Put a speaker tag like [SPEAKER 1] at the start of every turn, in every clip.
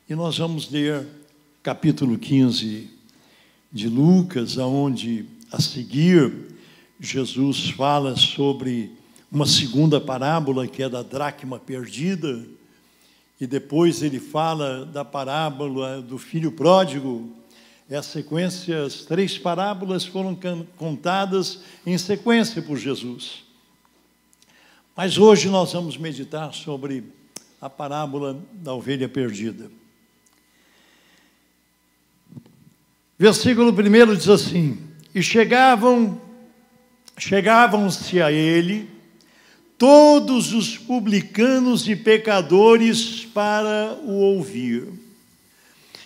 [SPEAKER 1] E nós vamos ler capítulo 15 de Lucas, onde, a seguir, Jesus fala sobre uma segunda parábola, que é da dracma perdida, e depois ele fala da parábola do filho pródigo. É a sequência, as três parábolas foram contadas em sequência por Jesus. Mas hoje nós vamos meditar sobre a parábola da ovelha perdida. Versículo 1 diz assim: E chegavam-se a ele todos os publicanos e pecadores para o ouvir.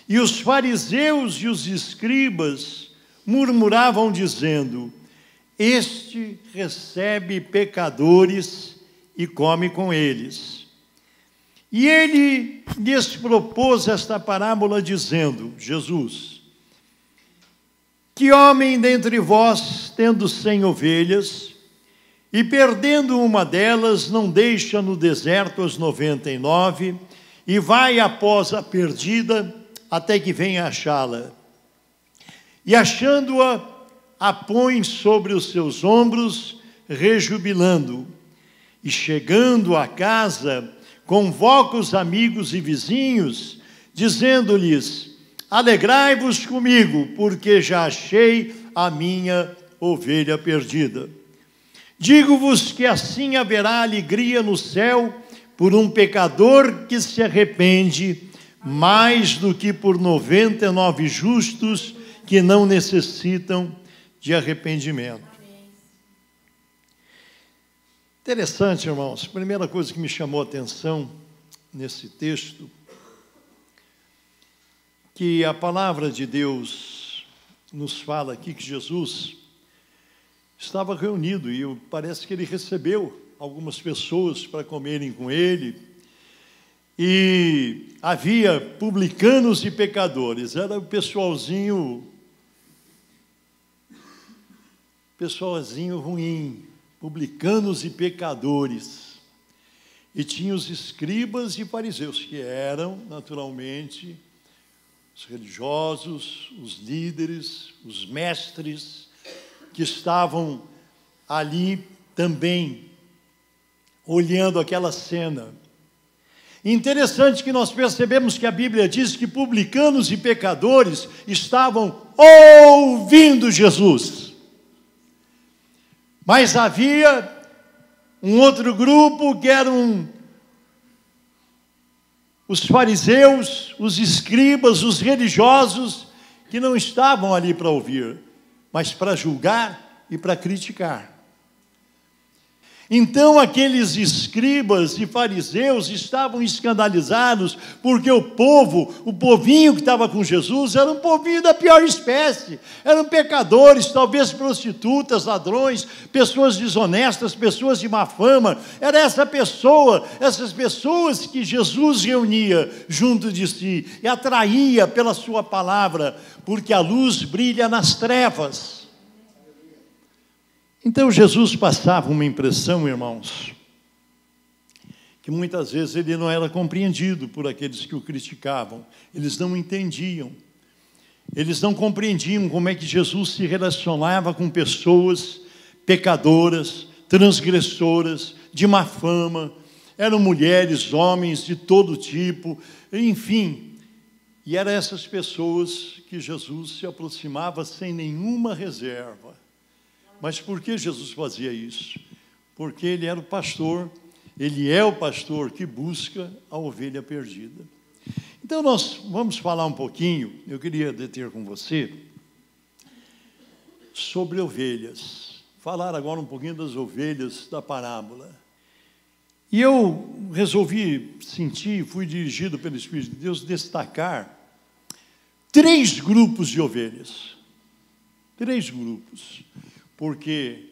[SPEAKER 1] E os fariseus e os escribas murmuravam, dizendo: Este recebe pecadores e come com eles. E ele lhes propôs esta parábola, dizendo, Jesus: Que homem dentre vós, tendo 100 ovelhas, e perdendo uma delas, não deixa no deserto as 99, e vai após a perdida, até que venha achá-la. E achando-a, a põe sobre os seus ombros, rejubilando. E chegando à casa, convoca os amigos e vizinhos, dizendo-lhes: Alegrai-vos comigo, porque já achei a minha ovelha perdida. Digo-vos que assim haverá alegria no céu por um pecador que se arrepende, mais do que por 99 justos que não necessitam de arrependimento. Interessante, irmãos. A primeira coisa que me chamou a atenção nesse texto, que a palavra de Deus nos fala aqui que Jesus estava reunido e parece que ele recebeu algumas pessoas para comerem com ele, e havia publicanos e pecadores. Era o pessoalzinho ruim, publicanos e pecadores. E tinha os escribas e fariseus, que eram naturalmente os religiosos, os líderes, os mestres, que estavam ali também, olhando aquela cena. Interessante que nós percebemos que a Bíblia diz que publicanos e pecadores estavam ouvindo Jesus. Mas havia um outro grupo que eram os fariseus, os escribas, os religiosos, que não estavam ali para ouvir, mas para julgar e para criticar. Então aqueles escribas e fariseus estavam escandalizados, porque o povinho que estava com Jesus, era um povinho da pior espécie. Eram pecadores, talvez prostitutas, ladrões, pessoas desonestas, pessoas de má fama. Era essas pessoas que Jesus reunia junto de si e atraía pela sua palavra, porque a luz brilha nas trevas. Então Jesus passava uma impressão, irmãos, que muitas vezes ele não era compreendido por aqueles que o criticavam. Eles não entendiam. Eles não compreendiam como é que Jesus se relacionava com pessoas pecadoras, transgressoras, de má fama. Eram mulheres, homens de todo tipo, enfim. E eram essas pessoas que Jesus se aproximava sem nenhuma reserva. Mas por que Jesus fazia isso? Porque ele era o pastor, ele é o pastor que busca a ovelha perdida. Então nós vamos falar um pouquinho, eu queria deter com você, sobre ovelhas. Falar agora um pouquinho das ovelhas da parábola. E eu resolvi fui dirigido pelo Espírito de Deus, destacar 3 grupos de ovelhas. 3 grupos. Porque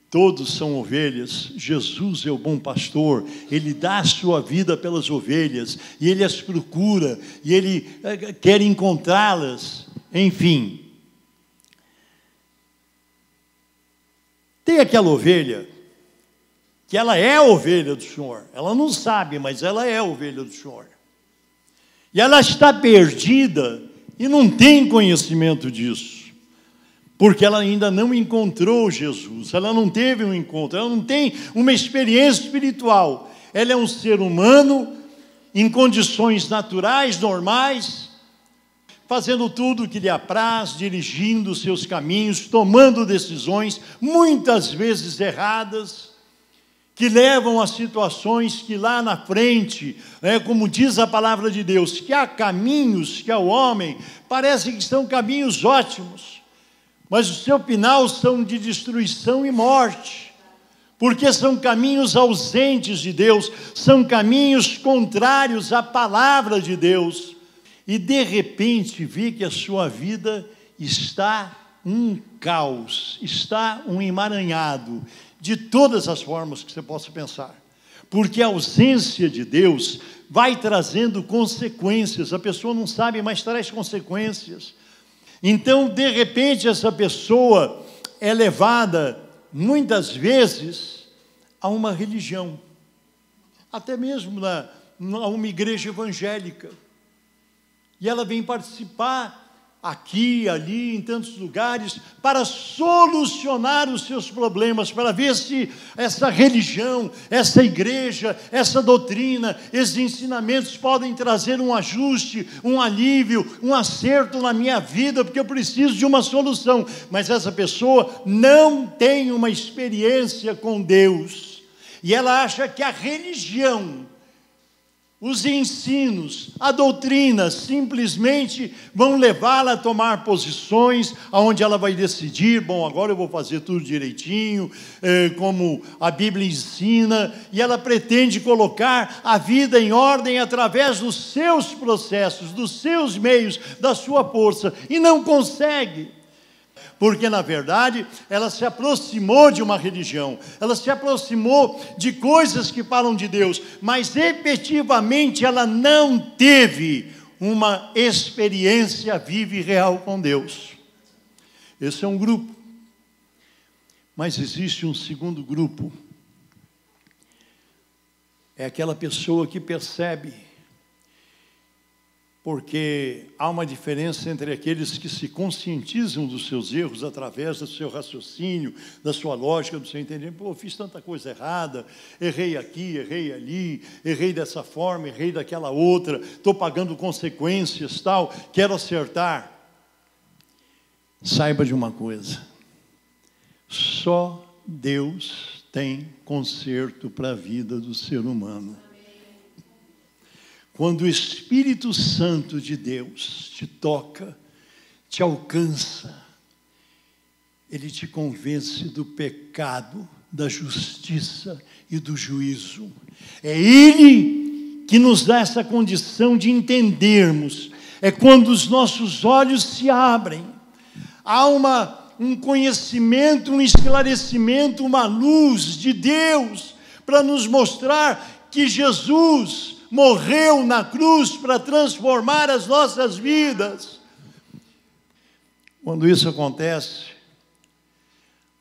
[SPEAKER 1] todos são ovelhas. Jesus é o bom pastor, ele dá a sua vida pelas ovelhas, e ele as procura, e ele quer encontrá-las, enfim. Tem aquela ovelha, que ela é a ovelha do Senhor, ela não sabe, mas ela é a ovelha do Senhor. E ela está perdida e não tem conhecimento disso, porque ela ainda não encontrou Jesus, ela não teve um encontro, ela não tem uma experiência espiritual. Ela é um ser humano em condições naturais, normais, fazendo tudo o que lhe apraz, dirigindo os seus caminhos, tomando decisões, muitas vezes erradas, que levam a situações que lá na frente, como diz a palavra de Deus, que há caminhos que ao homem parece que são caminhos ótimos, mas o seu final são de destruição e morte, porque são caminhos ausentes de Deus, são caminhos contrários à palavra de Deus, e de repente vê que a sua vida está um caos, está um emaranhado, de todas as formas que você possa pensar, porque a ausência de Deus vai trazendo consequências, a pessoa não sabe, mas traz consequências. Então, de repente, essa pessoa é levada, muitas vezes, a uma religião, até mesmo a uma igreja evangélica, e ela vem participar aqui, ali, em tantos lugares, para solucionar os seus problemas, para ver se essa religião, essa igreja, essa doutrina, esses ensinamentos podem trazer um ajuste, um alívio, um acerto na minha vida, porque eu preciso de uma solução. Mas essa pessoa não tem uma experiência com Deus, e ela acha que a religião, os ensinos, a doutrina, simplesmente vão levá-la a tomar posições, onde ela vai decidir, bom, agora eu vou fazer tudo direitinho, como a Bíblia ensina, e ela pretende colocar a vida em ordem através dos seus processos, dos seus meios, da sua força, e não consegue. Porque, na verdade, ela se aproximou de uma religião, ela se aproximou de coisas que falam de Deus, mas efetivamente ela não teve uma experiência viva e real com Deus. Esse é um grupo. Mas existe um segundo grupo. É aquela pessoa que percebe, porque há uma diferença entre aqueles que se conscientizam dos seus erros através do seu raciocínio, da sua lógica, do seu entendimento. Pô, fiz tanta coisa errada, errei aqui, errei ali, errei dessa forma, errei daquela outra, estou pagando consequências, tal, quero acertar. Saiba de uma coisa, só Deus tem conserto para a vida do ser humano. Quando o Espírito Santo de Deus te toca, te alcança, ele te convence do pecado, da justiça e do juízo. É ele que nos dá essa condição de entendermos. É quando os nossos olhos se abrem. Há um conhecimento, um esclarecimento, uma luz de Deus para nos mostrar que Jesus morreu na cruz para transformar as nossas vidas. Quando isso acontece,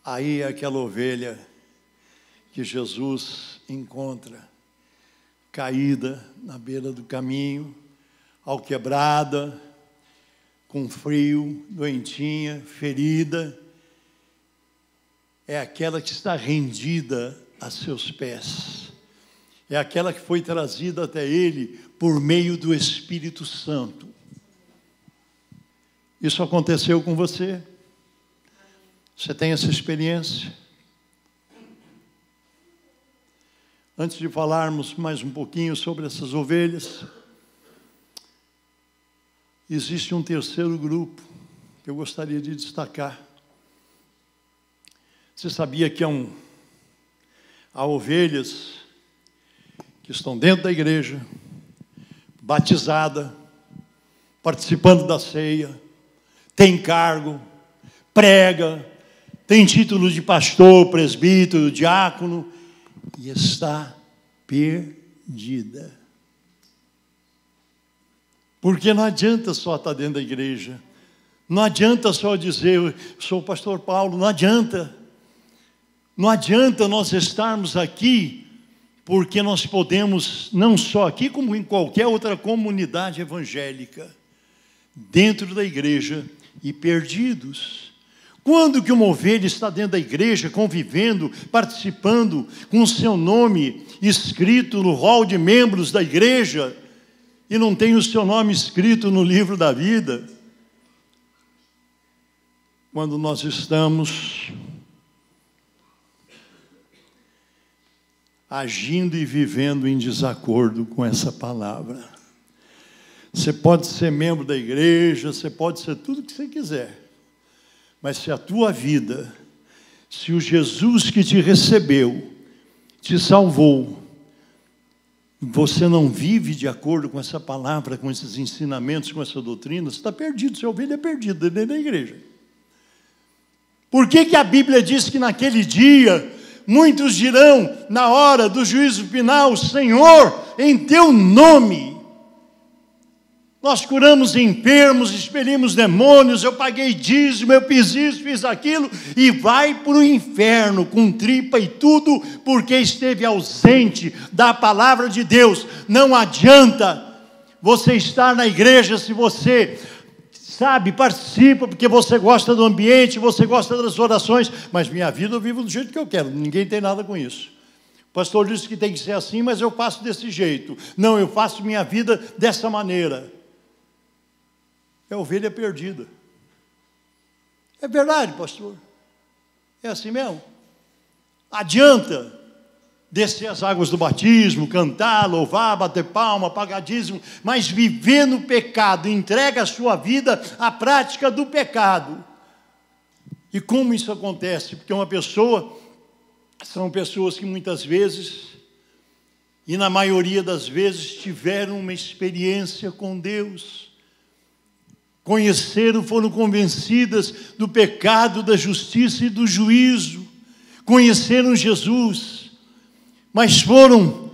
[SPEAKER 1] aí é aquela ovelha que Jesus encontra, caída na beira do caminho, alquebrada, com frio, doentinha, ferida, é aquela que está rendida a seus pés. É aquela que foi trazida até ele por meio do Espírito Santo. Isso aconteceu com você? Você tem essa experiência? Antes de falarmos mais um pouquinho sobre essas ovelhas, existe um terceiro grupo que eu gostaria de destacar. Você sabia que há ovelhas que estão dentro da igreja, batizada, participando da ceia, tem cargo, prega, tem título de pastor, presbítero, diácono, e está perdida. Porque não adianta só estar dentro da igreja, não adianta só dizer, eu sou o pastor Paulo, não adianta. Não adianta nós estarmos aqui porque nós podemos, não só aqui, como em qualquer outra comunidade evangélica, dentro da igreja, e perdidos. Quando que uma ovelha está dentro da igreja, convivendo, participando, com o seu nome escrito no rol de membros da igreja, e não tem o seu nome escrito no livro da vida? Quando nós estamos agindo e vivendo em desacordo com essa palavra. Você pode ser membro da igreja, você pode ser tudo o que você quiser, mas se a tua vida, se o Jesus que te recebeu, te salvou, você não vive de acordo com essa palavra, com esses ensinamentos, com essa doutrina, você está perdido, sua ovelha é perdida dentro da igreja. Por que que a Bíblia diz que naquele dia muitos dirão, na hora do juízo final: Senhor, em teu nome nós curamos enfermos, expelimos demônios, eu paguei dízimo, eu fiz isso, fiz aquilo, e vai para o inferno com tripa e tudo, porque esteve ausente da palavra de Deus. Não adianta você estar na igreja se você participa, porque você gosta do ambiente, você gosta das orações, mas minha vida eu vivo do jeito que eu quero, ninguém tem nada com isso. O pastor disse que tem que ser assim, mas eu faço desse jeito. Não, eu faço minha vida dessa maneira. É ovelha perdida. É verdade, pastor? É assim mesmo? Adianta descer as águas do batismo, cantar, louvar, bater palma, pagar dízimo, mas viver no pecado, entrega a sua vida à prática do pecado. E como isso acontece? Porque são pessoas que muitas vezes, e na maioria das vezes, tiveram uma experiência com Deus, conheceram, foram convencidas do pecado, da justiça e do juízo, conheceram Jesus, mas foram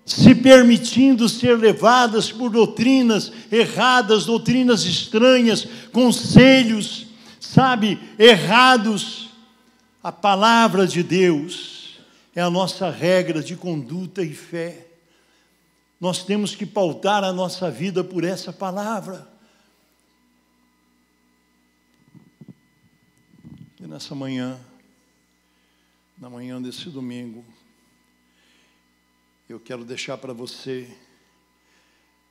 [SPEAKER 1] se permitindo ser levadas por doutrinas erradas, doutrinas estranhas, conselhos, errados. A palavra de Deus é a nossa regra de conduta e fé. Nós temos que pautar a nossa vida por essa palavra. E nessa manhã, na manhã desse domingo, eu quero deixar para você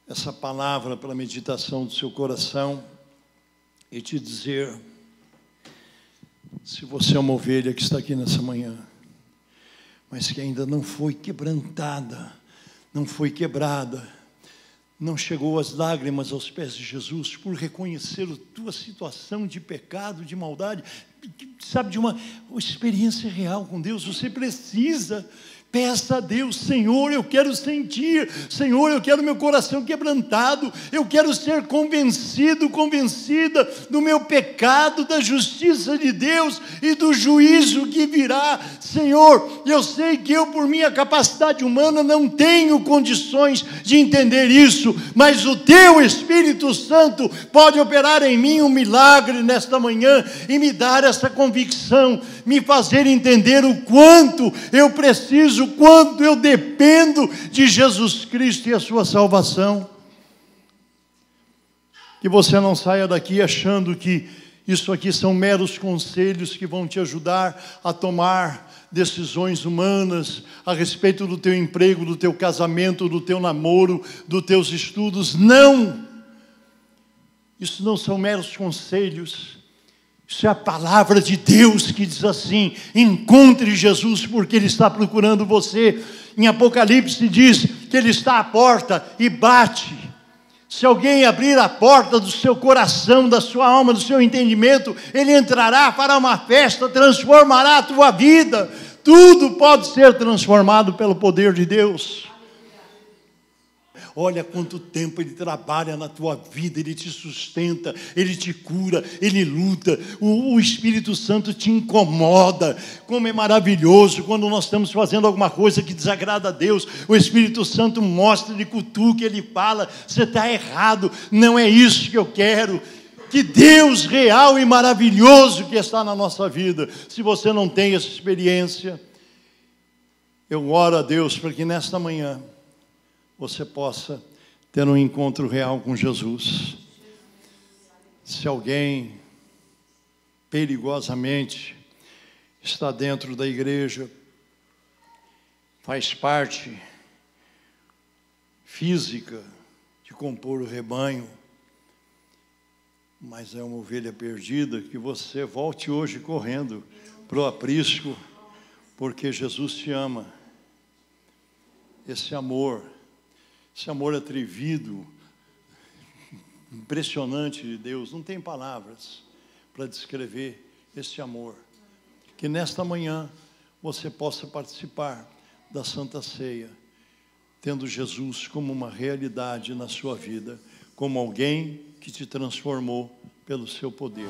[SPEAKER 1] essa palavra para a meditação do seu coração e te dizer: se você é uma ovelha que está aqui nessa manhã, mas que ainda não foi quebrantada, não foi quebrada, não chegou às lágrimas aos pés de Jesus por reconhecer a tua situação de pecado, de maldade, de uma experiência real com Deus, você precisa. Peça a Deus: Senhor, eu quero sentir, Senhor, eu quero meu coração quebrantado, eu quero ser convencido, convencida do meu pecado, da justiça de Deus e do juízo que virá. Senhor, eu sei que eu, por minha capacidade humana, não tenho condições de entender isso, mas o Teu Espírito Santo pode operar em mim um milagre nesta manhã e me dar essa convicção, me fazer entender o quanto eu preciso, o quanto eu dependo de Jesus Cristo e a sua salvação. Que você não saia daqui achando que isso aqui são meros conselhos que vão te ajudar a tomar decisões humanas a respeito do teu emprego, do teu casamento, do teu namoro, dos teus estudos. Não! Isso não são meros conselhos. Isso é a palavra de Deus que diz assim: encontre Jesus, porque Ele está procurando você. Em Apocalipse diz que Ele está à porta e bate. Se alguém abrir a porta do seu coração, da sua alma, do seu entendimento, Ele entrará, fará uma festa, transformará a tua vida. Tudo pode ser transformado pelo poder de Deus. Olha quanto tempo Ele trabalha na tua vida, Ele te sustenta, Ele te cura, Ele luta. O Espírito Santo te incomoda. Como é maravilhoso quando nós estamos fazendo alguma coisa que desagrada a Deus, o Espírito Santo mostra, Ele cutuca, Ele fala: você está errado, não é isso que eu quero. Que Deus real e maravilhoso que está na nossa vida. Se você não tem essa experiência, Eu oro a Deus para que nesta manhã você possa ter um encontro real com Jesus. Se alguém perigosamente está dentro da igreja, faz parte física de compor o rebanho, mas é uma ovelha perdida, que você volte hoje correndo para o aprisco, porque Jesus te ama. Esse amor atrevido, impressionante de Deus, não tem palavras para descrever esse amor. Que nesta manhã você possa participar da Santa Ceia, tendo Jesus como uma realidade na sua vida, como alguém que te transformou pelo seu poder.